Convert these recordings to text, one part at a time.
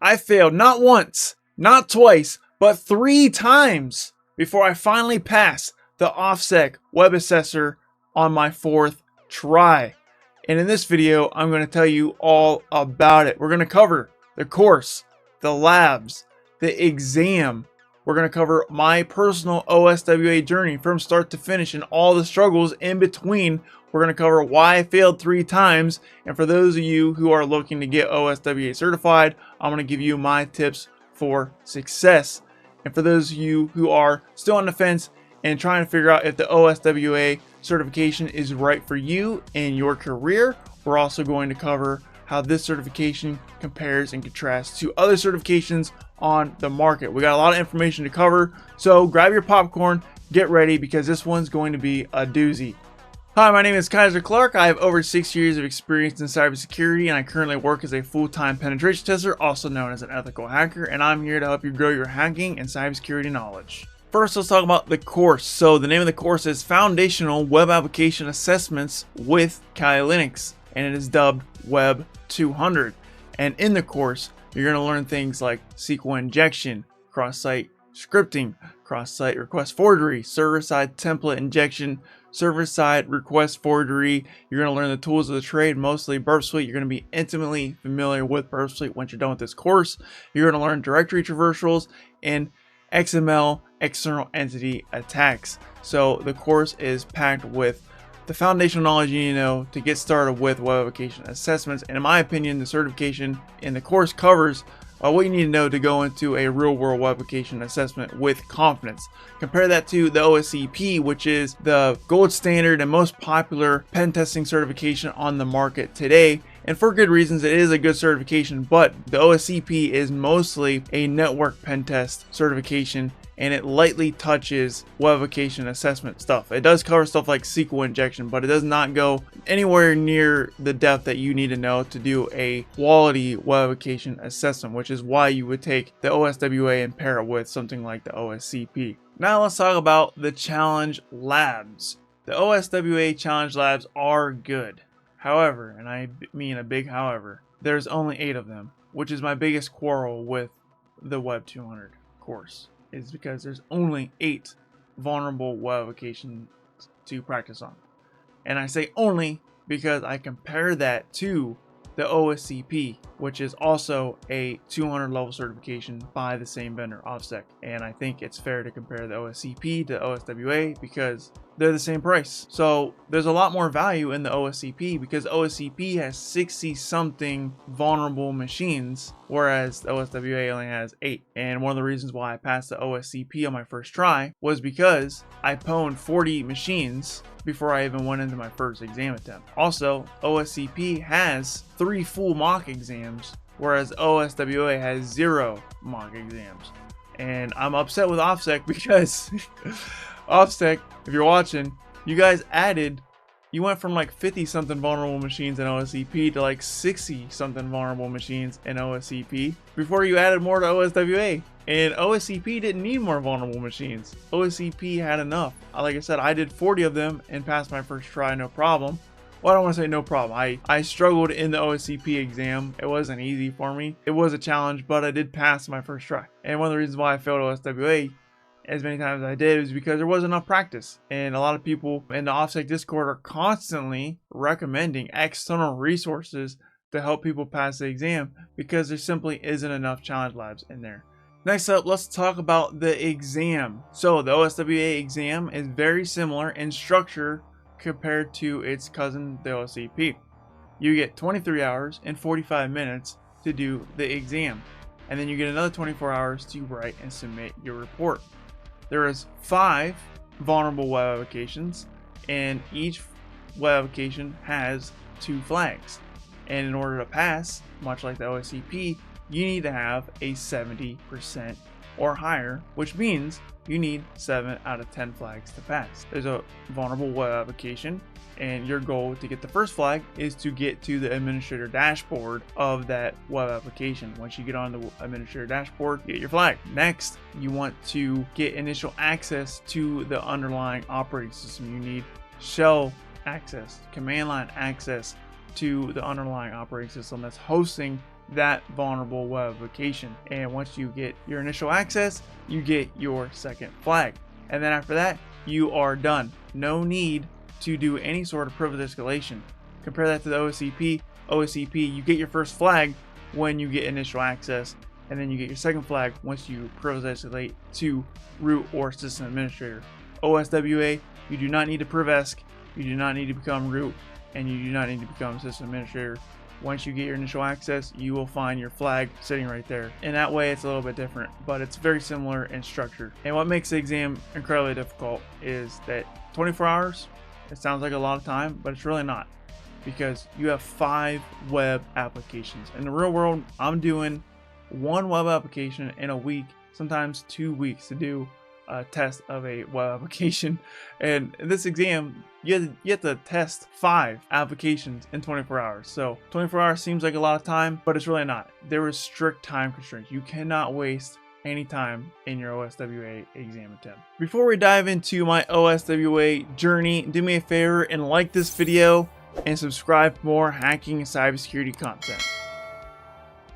I failed not once, not twice, but 3 times before I finally passed the OffSec Web Assessor on my 4th try. And in this video, I'm going to tell you all about it. We're going to cover the course, the labs, the exam. We're going to cover my personal OSWA journey from start to finish and all the struggles in between. We're going to cover why I failed 3 times. And for those of you who are looking to get OSWA certified, I'm going to give you my tips for success. And for those of you who are still on the fence and trying to figure out if the OSWA certification is right for you in your career, we're also going to cover how this certification compares and contrasts to other certifications on the market. We got a lot of information to cover, so grab your popcorn, get ready, because this one's going to be a doozy. Hi, my name is Kyser Clark. I have over 6 years of experience in cybersecurity, and I currently work as a full-time penetration tester, also known as an ethical hacker, and I'm here to help you grow your hacking and cybersecurity knowledge. First, let's talk about the course. So the name of the course is Foundational Web Application Assessments with Kali Linux, and it is dubbed Web 200. And in the course, you're going to learn things like SQL injection, cross-site scripting, cross-site request forgery, server-side template injection, server-side request forgery. You're going to learn the tools of the trade, mostly Burp Suite. You're going to be intimately familiar with Burp Suite once you're done with this course. You're going to learn directory traversals and XML external entity attacks. So the course is packed with the foundational knowledge you need to know to get started with web application assessments. And in my opinion, the certification in the course covers what you need to know to go into a real world web application assessment with confidence. Compare that to the OSCP, which is the gold standard and most popular pen testing certification on the market today. And for good reasons, it is a good certification, but the OSCP is mostly a network pen test certification, and it lightly touches web application assessment stuff. It does cover stuff like SQL injection, but it does not go anywhere near the depth that you need to know to do a quality web application assessment, which is why you would take the OSWA and pair it with something like the OSCP. Now let's talk about the challenge labs. The OSWA challenge labs are good. However, and I mean a big however, there's only 8 of them, which is my biggest quarrel with the Web 200 course, is because there's only 8 vulnerable web applications to practice on. And I say only because I compare that to the OSCP, which is also a 200 level certification by the same vendor, OffSec. And I think it's fair to compare the OSCP to OSWA because they're the same price. So there's a lot more value in the OSCP because OSCP has 60 something vulnerable machines, whereas the OSWA only has 8. And one of the reasons why I passed the OSCP on my first try was because I pwned 40 machines before I even went into my first exam attempt. Also, OSCP has 3 full mock exams, whereas OSWA has 0 mock exams. And I'm upset with OffSec because OffSec, if you're watching, you guys you went from like 50 something vulnerable machines in OSCP to like 60 something vulnerable machines in OSCP before you added more to OSWA. And OSCP didn't need more vulnerable machines. OSCP had enough. Like I said, I did 40 of them and passed my first try, no problem. Well, I don't want to say no problem. I struggled in the OSCP exam. It wasn't easy for me. It was a challenge, but I did pass my first try. And one of the reasons why I failed OSWA as many times as I did was because there wasn't enough practice. And a lot of people in the OffSec Discord are constantly recommending external resources to help people pass the exam because there simply isn't enough challenge labs in there. Next up, let's talk about the exam. So the OSWA exam is very similar in structure compared to its cousin, the OSCP. You get 23 hours and 45 minutes to do the exam, and then you get another 24 hours to write and submit your report. There is 5 vulnerable web applications, and each web application has 2 flags. And in order to pass, much like the OSCP, you need to have a 70% or higher, which means you need 7 out of 10 flags to pass. There's a vulnerable web application, and your goal to get the first flag is to get to the administrator dashboard of that web application. Once you get on the administrator dashboard, you get your flag. Next, you want to get initial access to the underlying operating system. You need shell access, command line access to the underlying operating system that's hosting that vulnerable web application. And once you get your initial access, you get your second flag. And then after that, you are done. No need to do any sort of privilege escalation. Compare that to the OSCP. OSCP, you get your first flag when you get initial access, and then you get your second flag once you privilege escalate to root or system administrator. OSWA, you do not need to privesc, you do not need to become root, and you do not need to become system administrator. Once you get your initial access, you will find your flag sitting right there. And that way it's a little bit different, but it's very similar in structure. And what makes the exam incredibly difficult is that 24 hours, it sounds like a lot of time, but it's really not, because you have 5 web applications. In the real world, I'm doing 1 web application in a week, sometimes 2 weeks to do a test of a web application. And in this exam, you have to test 5 applications in 24 hours. So 24 hours seems like a lot of time, but it's really not. There is strict time constraints. You cannot waste any time in your OSWA exam attempt. Before we dive into my OSWA journey, do me a favor and like this video and subscribe for more hacking and cybersecurity content.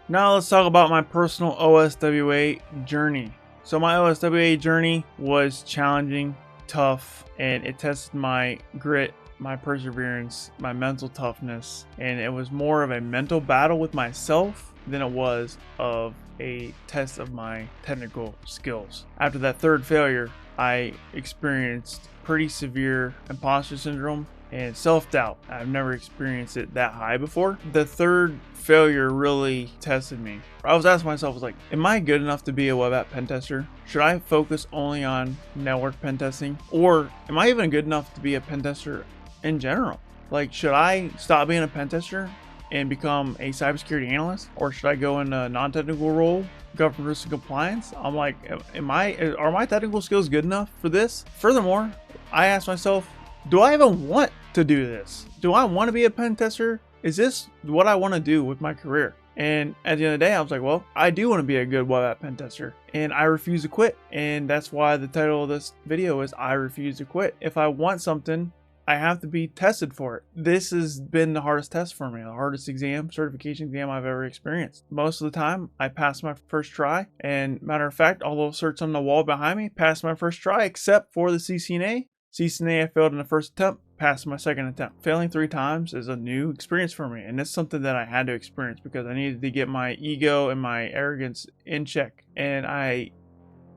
Now let's talk about my personal OSWA journey. So my OSWA journey was challenging, tough, and it tested my grit, my perseverance, my mental toughness, and it was more of a mental battle with myself than it was of a test of my technical skills. After that 3rd failure, I experienced pretty severe imposter syndrome and self-doubt. I've never experienced it that high before. The 3rd failure really tested me. I was asking myself, like, am I good enough to be a web app pen tester? Should I focus only on network pen testing? Or am I even good enough to be a pen tester in general? Like, should I stop being a pen tester and become a cybersecurity analyst? Or should I go in a non-technical role, government risk and compliance? I'm like, are my technical skills good enough for this? Furthermore, I asked myself, do I even want to do this? Do I want to be a pen tester? Is this what I want to do with my career? And at the end of the day, I was like, well, I do want to be a good web app pen tester, and I refuse to quit. And that's why the title of this video is I Refuse to Quit. If I want something, I have to be tested for it. This has been the hardest test for me, the hardest certification exam I've ever experienced. Most of the time, I passed my first try. And matter of fact, all those certs on the wall behind me passed my first try, except for the CCNA. CCNA I failed in the first attempt, passed my second attempt. Failing 3 times is a new experience for me, and it's something that I had to experience because I needed to get my ego and my arrogance in check, and I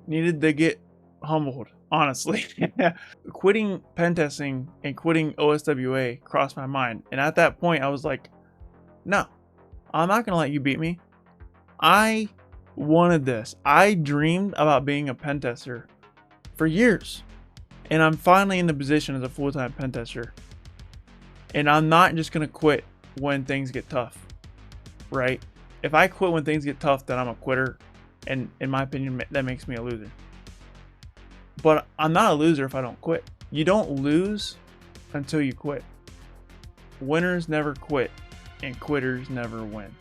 needed to get humbled, honestly. Quitting pen testing and quitting OSWA crossed my mind, and at that point I was like, no, I'm not gonna let you beat me. I wanted this. I dreamed about being a pen tester for years. And I'm finally in the position as a full-time pen tester. And I'm not just going to quit when things get tough, right? If I quit when things get tough, then I'm a quitter. And in my opinion, that makes me a loser. But I'm not a loser if I don't quit. You don't lose until you quit. Winners never quit, and quitters never win.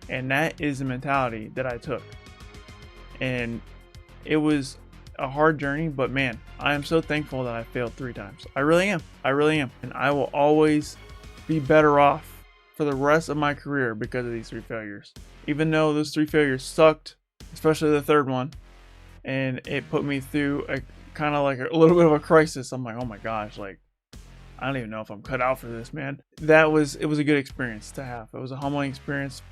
And that is the mentality that I took. And it was a hard journey, but man, I am so thankful that I failed 3 times. I really am. I really am. And I will always be better off for the rest of my career because of these 3 failures. Even though those 3 failures sucked, especially the 3rd one, and it put me through a kind of like a little bit of a crisis. I'm like, oh my gosh, like, I don't even know if I'm cut out for this, man. It was a good experience to have. It was a humbling experience,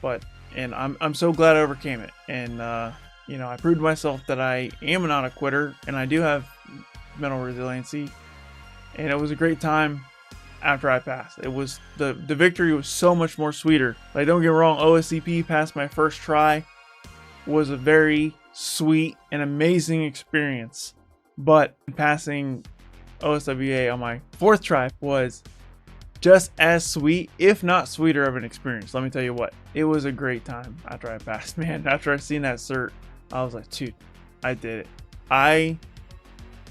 and I'm so glad I overcame it. And you know, I proved to myself that I am not a quitter, and I do have mental resiliency. And it was a great time after I passed. It was the victory was so much more sweeter. Like, don't get me wrong, OSCP passed my first try was a very sweet and amazing experience. But passing OSWA on my 4th try was just as sweet, if not sweeter of an experience. Let me tell you what, it was a great time after I passed, man. After I seen that cert, I was like, dude, I did it. I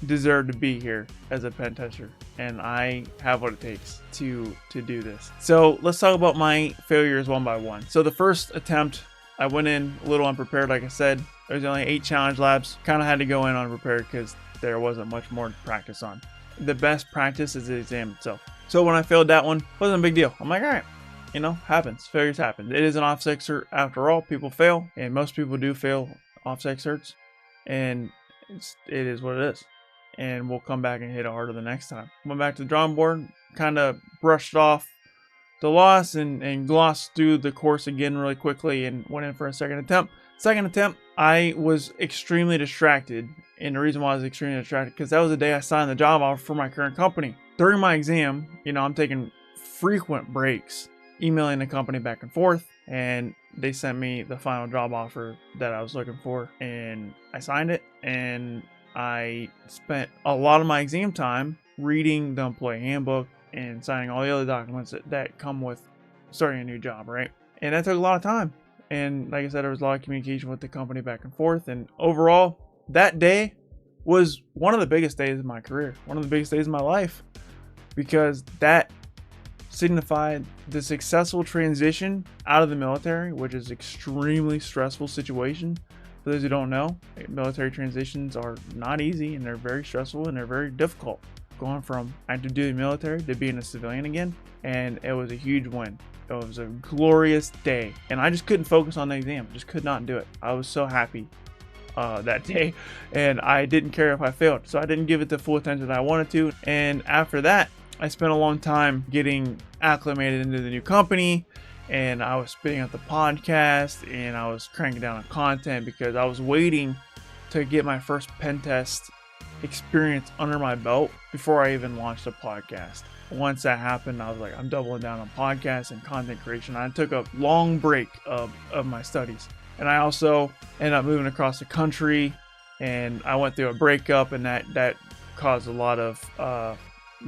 deserve to be here as a pen tester, and I have what it takes to do this. So let's talk about my failures one by one. So the first attempt, I went in a little unprepared. Like I said, there was only 8 challenge labs. Kind of had to go in unprepared because there wasn't much more to practice on. The best practice is the exam itself. So when I failed that one, it wasn't a big deal. I'm like, all right, you know, happens. Failures happen. It is an OffSec cert after all. People fail, and most people do fail OffSec certs, and it is what it is. And we'll come back and hit it harder the next time. Went back to the drawing board, kind of brushed off the loss and glossed through the course again really quickly and went in for a second attempt. Second attempt, I was extremely distracted. And the reason why I was extremely distracted, because that was the day I signed the job offer for my current company. During my exam, you know, I'm taking frequent breaks, emailing the company back and forth, and they sent me the final job offer that I was looking for, and I signed it, and I spent a lot of my exam time reading the employee handbook and signing all the other documents that come with starting a new job, right? And that took a lot of time. And like I said, there was a lot of communication with the company back and forth. And overall, that day was one of the biggest days of my career, one of the biggest days of my life, because that signified the successful transition out of the military, which is an extremely stressful situation. For those who don't know, military transitions are not easy, and they're very stressful, and they're very difficult. Going from active duty military to being a civilian again, and it was a huge win. It was a glorious day, and I just couldn't focus on the exam. Just could not do it. I was so happy that day, and I didn't care if I failed, so I didn't give it the full attention that I wanted to. And after that, I spent a long time getting acclimated into the new company, and I was spitting out the podcast, and I was cranking down on content because I was waiting to get my first pen test experience under my belt before I even launched a podcast. Once that happened, I was like, I'm doubling down on podcasts and content creation. I took a long break of my studies, and I also ended up moving across the country, and I went through a breakup, and that caused a lot of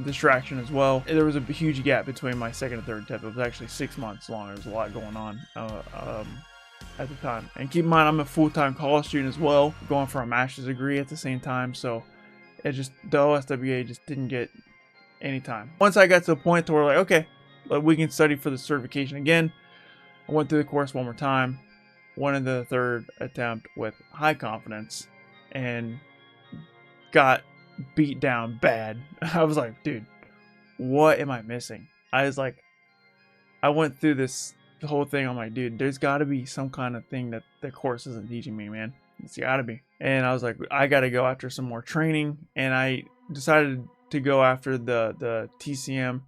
distraction as well. There was a huge gap between my second and third attempt. It was actually 6 months long. There was a lot going on at the time. And keep in mind, I'm a full-time college student as well, going for a master's degree at the same time. So it just, the OSWA just didn't get any time. Once I got to the point to where like, okay, we can study for the certification again, I went through the course one more time, went into the third attempt with high confidence, and got beat down bad. I was like, dude, what am I missing? I went through the whole thing. I'm like, dude, there's got to be some kind of thing that the course isn't teaching me, man. It's got to be. And I was like, I got to go after some more training. And I decided to go after the TCM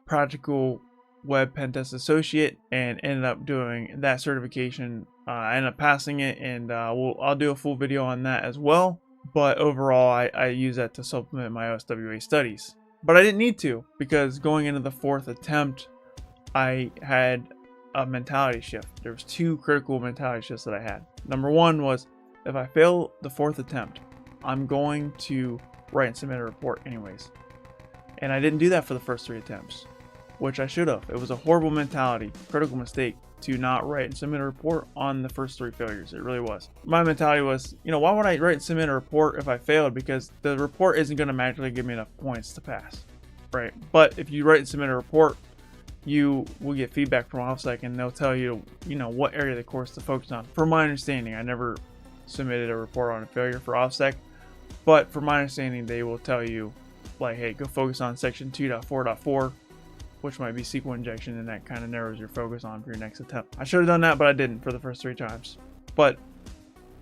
Practical Web Pentest Associate, and ended up doing that certification. I ended up passing it, and I'll do a full video on that as well. But overall, I use that to supplement my OSWA studies. But I didn't need to, because going into the fourth attempt, I had a mentality shift. There was two critical mentality shifts that I had. Number one was, if I fail the fourth attempt, I'm going to write and submit a report anyways. And I didn't do that for the first three attempts, which I should have. It was a horrible mentality, critical mistake, to not write and submit a report on the first three failures. It really was. My mentality was, you know, why would I write and submit a report if I failed? Because the report isn't going to magically give me enough points to pass, right? But if you write and submit a report, you will get feedback from OffSec, and they'll tell you, you know, what area of the course to focus on. From my understanding, I never submitted a report on a failure for OffSec, but from my understanding, they will tell you, like, hey, go focus on section 2.4.4, which might be SQL injection, and that kind of narrows your focus on for your next attempt. I should have done that, but I didn't for the first three times. But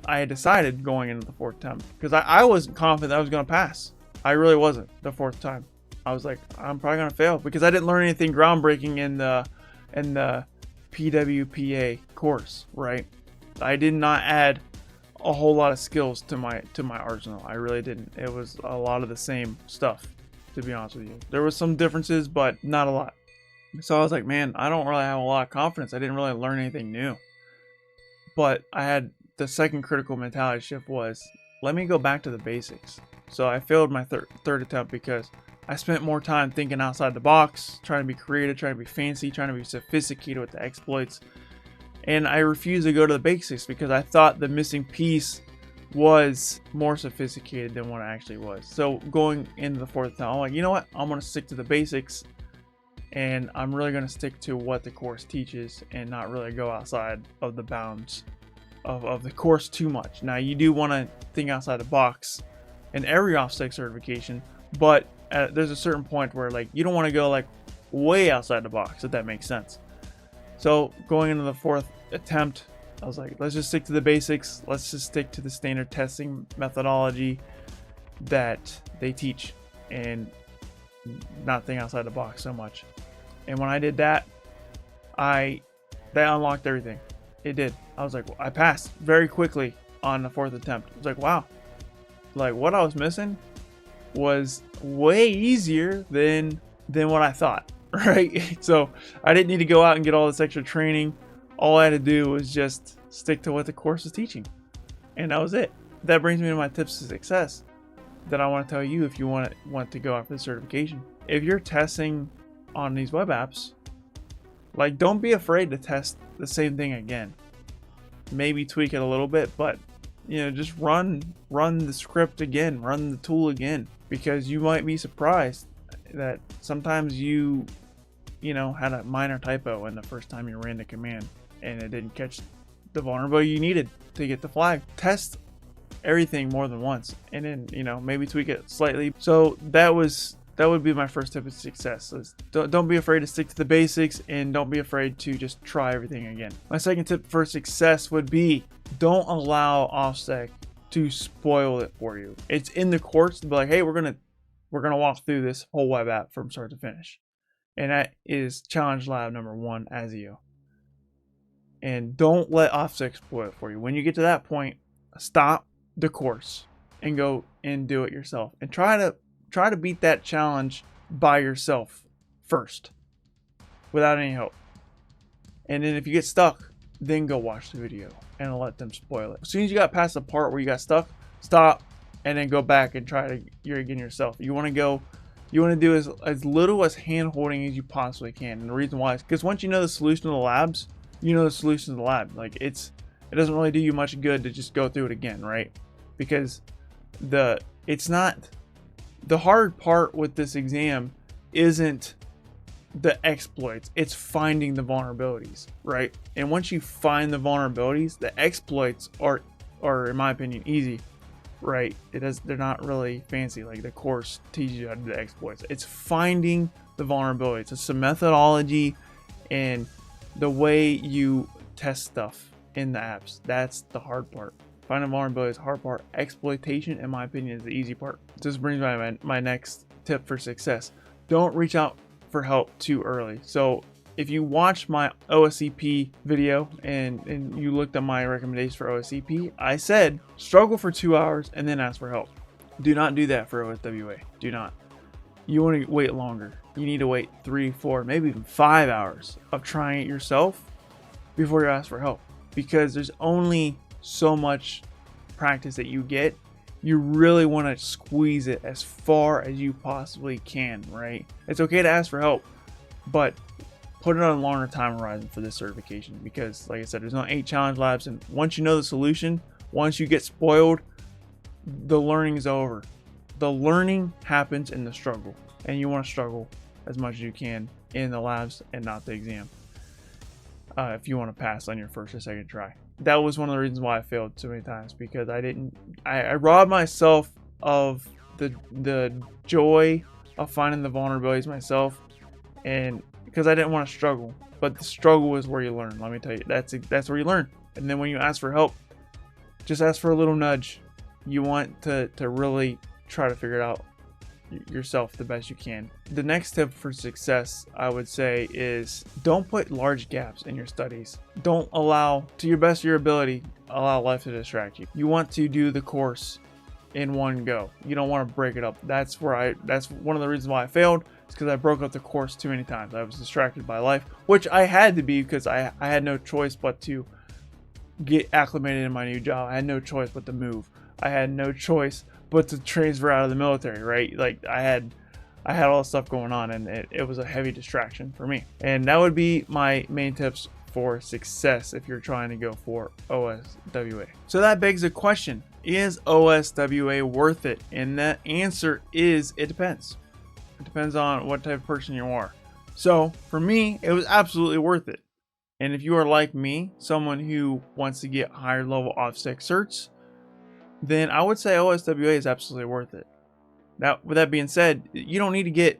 I had decided going into the fourth attempt, because I wasn't confident I was going to pass. I really wasn't the fourth time. I was like, I'm probably going to fail, because I didn't learn anything groundbreaking in the PWPA course, right? I did not add a whole lot of skills to my arsenal. I really didn't. It was a lot of the same stuff, to be honest with you. There was some differences, but not a lot. So I was like, man, I don't really have a lot of confidence. I didn't really learn anything new. But I had the second critical mentality shift was, let me go back to the basics. So I failed my third attempt because I spent more time thinking outside the box, trying to be creative, trying to be fancy, trying to be sophisticated with the exploits. And I refused to go to the basics because I thought the missing piece was more sophisticated than what it actually was. So going into the fourth attempt, I'm like, you know what? I'm going to stick to the basics, and I'm really going to stick to what the course teaches and not really go outside of the bounds of the course too much. Now, you do want to think outside the box in every OffSec certification, but there's a certain point where, like, you don't want to go like way outside the box, if that makes sense. So going into the fourth attempt, I was like, let's just stick to the basics. Let's just stick to the standard testing methodology that they teach and not think outside the box so much. And when I did that, that unlocked everything. It did. I was like, I passed very quickly on the fourth attempt. I was like, wow, like what I was missing was way easier than what I thought, right? So I didn't need to go out and get all this extra training. All I had to do was just stick to what the course is teaching, and that was it. That brings me to my tips to success that I want to tell you if you want to go after the certification. If you're testing on these web apps, like, don't be afraid to test the same thing again. Maybe tweak it a little bit, but just run the script again, run the tool again, because you might be surprised that sometimes you had a minor typo in the first time you ran the command and it didn't catch the vulnerability you needed to get the flag. Test everything more than once, and then maybe tweak it slightly. So that would be my first tip of success. Don't be afraid to stick to the basics, and don't be afraid to just try everything again. My second tip for success would be, don't allow OffSec to spoil it for you. It's in the course to be like, hey, we're gonna walk through this whole web app from start to finish, and that is challenge lab number 1 as you. And don't let OffSec spoil it for you. When you get to that point, stop the course and go and do it yourself, and try to beat that challenge by yourself first without any help. And then if you get stuck, then go watch the video and let them spoil it. As soon as you got past the part where you got stuck, stop and then go back and try to again yourself. You want to do as little as hand holding as you possibly can. And the reason why is because once you know the solution to the labs, you know the solution to the lab. Like, it doesn't really do you much good to just go through it again, right? Because it's not the hard part with this exam isn't the exploits, it's finding the vulnerabilities, right? And once you find the vulnerabilities, the exploits are in my opinion easy, right? They're not really fancy. Like, the course teaches you how to do the exploits. It's finding the vulnerabilities. It's a methodology and the way you test stuff in the apps. That's the hard part. Finding vulnerability is the hard part. Exploitation, in my opinion, is the easy part. This brings me my next tip for success. Don't reach out for help too early. So if you watch my OSCP video and you looked at my recommendations for OSCP, I said struggle for 2 hours and then ask for help. Do not do that for OSWA. Do not. You want to wait longer. You need to wait 3, 4, maybe even 5 hours of trying it yourself before you ask for help, because there's only so much practice that you get. You really want to squeeze it as far as you possibly can, right? It's okay to ask for help, but put it on a longer time horizon for this certification, because like I said, there's not 8 challenge labs, and once you know the solution, once you get spoiled, the learning is over. The learning happens in the struggle, and you want to struggle as much as you can in the labs and not the exam, if you want to pass on your first or second try. That was one of the reasons why I failed so many times, because I robbed myself of the joy of finding the vulnerabilities myself, and because I didn't want to struggle. But the struggle is where you learn. Let me tell you, that's where you learn. And then when you ask for help, just ask for a little nudge. You want to really try to figure it out yourself the best you can. The next tip for success, I would say, is don't put large gaps in your studies. Don't allow, to your best of your ability, allow life to distract you. You want to do the course in one go. You don't want to break it up. That's one of the reasons why I failed, is because I broke up the course too many times. I was distracted by life, which I had to be, because I had no choice but to get acclimated in my new job. I had no choice but to move. I had no choice but to transfer out of the military, right? Like, I had all this stuff going on, and it was a heavy distraction for me. And that would be my main tips for success if you're trying to go for OSWA. So that begs the question, is OSWA worth it? And the answer is, it depends. It depends on what type of person you are. So for me, it was absolutely worth it. And if you are like me, someone who wants to get higher level OffSec certs, then I would say OSWA is absolutely worth it. Now, with that being said, you don't need to get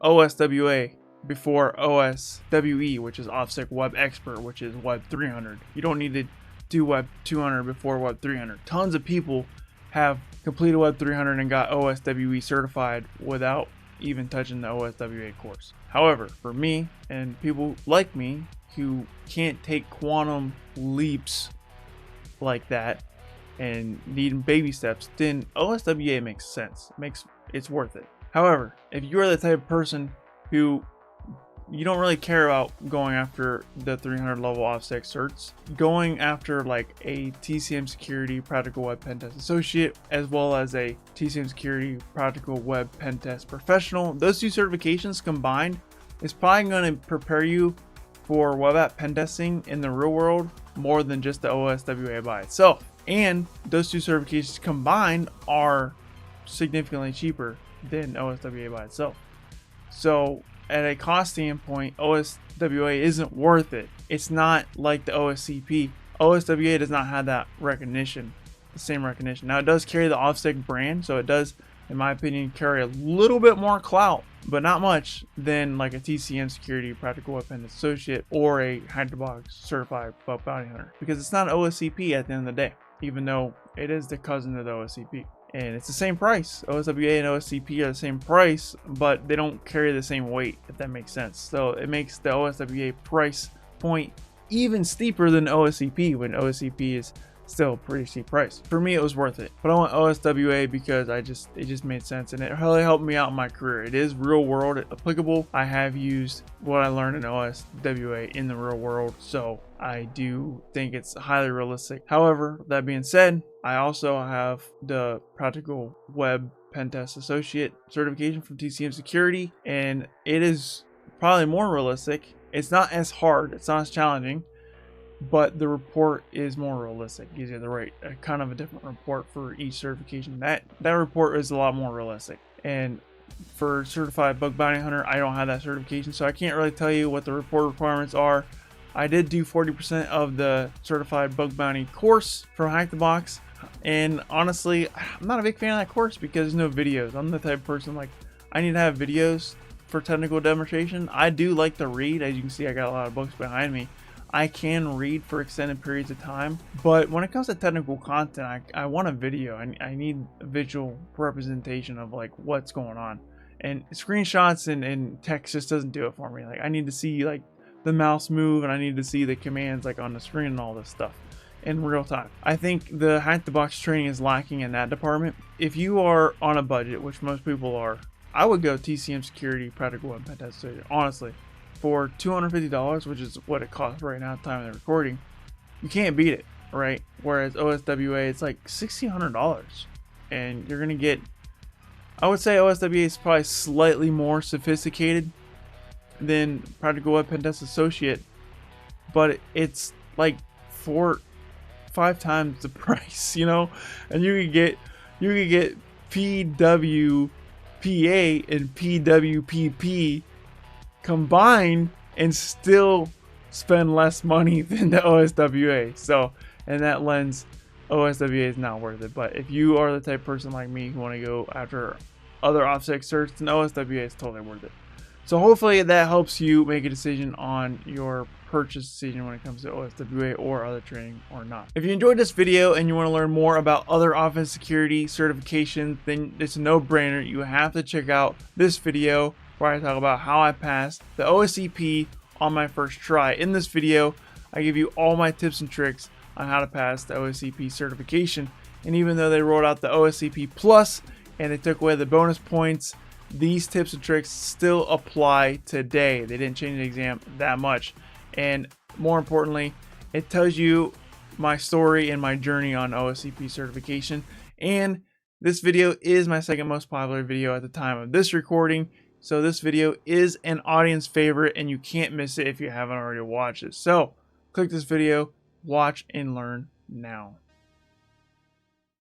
OSWA before OSWE, which is OffSec Web Expert, which is Web 300. You don't need to do Web 200 before Web 300. Tons of people have completed Web 300 and got OSWE certified without even touching the OSWA course. However, for me and people like me who can't take quantum leaps like that and need baby steps, then OSWA makes sense. It's worth it. However, if you are the type of person who you don't really care about going after the 300 level OffSec certs, going after like a TCM Security Practical Web Pentest Associate, as well as a TCM Security Practical Web Pentest Professional, those two certifications combined is probably going to prepare you for web app pentesting in the real world more than just the OSWA by itself. And those two certifications combined are significantly cheaper than OSWA by itself. So at a cost standpoint, OSWA isn't worth it. It's not like the OSCP. OSWA does not have that recognition, the same recognition. Now it does carry the OffSec brand, so it does, in my opinion, carry a little bit more clout, but not much, than like a TCM Security Practical Web Pentest Associate or a Hack-the-Box Certified Bug Bounty Hunter, because it's not OSCP at the end of the day, even though it is the cousin of the OSCP. And it's the same price. OSWA and OSCP are the same price, but they don't carry the same weight, if that makes sense. So it makes the OSWA price point even steeper than OSCP, when OSCP is still a pretty steep price. For me, it was worth it. But I went OSWA because it just made sense, and it really helped me out in my career. It is real world applicable. I have used what I learned in OSWA in the real world, so I do think it's highly realistic. However, that being said, I also have the Practical Web Pentest Associate certification from TCM Security, and it is probably more realistic. It's not as hard, it's not as challenging, but the report is more realistic. It gives you the right kind of a different report for each certification. That report is a lot more realistic. And for Certified Bug Bounty Hunter, I don't have that certification, so I can't really tell you what the report requirements are. I did do 40% of the Certified Bug Bounty course from Hack-the-Box, and honestly, I'm not a big fan of that course because there's no videos. I'm the type of person, like, I need to have videos for technical demonstration. I do like to read. As you can see, I got a lot of books behind me. I can read for extended periods of time, but when it comes to technical content, I want a video. I need a visual representation of like what's going on, and screenshots and text just doesn't do it for me. Like, I need to see like the mouse move, and I need to see the commands like on the screen and all this stuff in real time. I think the Hack-the-Box training is lacking in that department. If you are on a budget, which most people are, I would go TCM Security Practical Web Pentest, honestly. For $250, which is what it costs right now at the time of the recording, you can't beat it, right? Whereas OSWA, it's like $1,600, and you're gonna get, I would say OSWA is probably slightly more sophisticated than Practical Web Pentest Associate, but it's like 4-5 times the price, you know. And you could get PWPA and PWPP combined and still spend less money than the OSWA. So in that lens, OSWA is not worth it. But if you are the type of person like me who want to go after other OffSec certs, then OSWA is totally worth it. So hopefully that helps you make a decision on your purchase decision when it comes to OSWA or other training or not. If you enjoyed this video and you want to learn more about other offense security certifications, then it's a no-brainer. You have to check out this video where I talk about how I passed the OSCP on my first try. In this video, I give you all my tips and tricks on how to pass the OSCP certification. And even though they rolled out the OSCP Plus and they took away the bonus points, these tips and tricks still apply today. They didn't change the exam that much. And more importantly, it tells you my story and my journey on OSCP certification. And this video is my second most popular video at the time of this recording. So this video is an audience favorite, and you can't miss it if you haven't already watched it. So click this video, watch and learn now.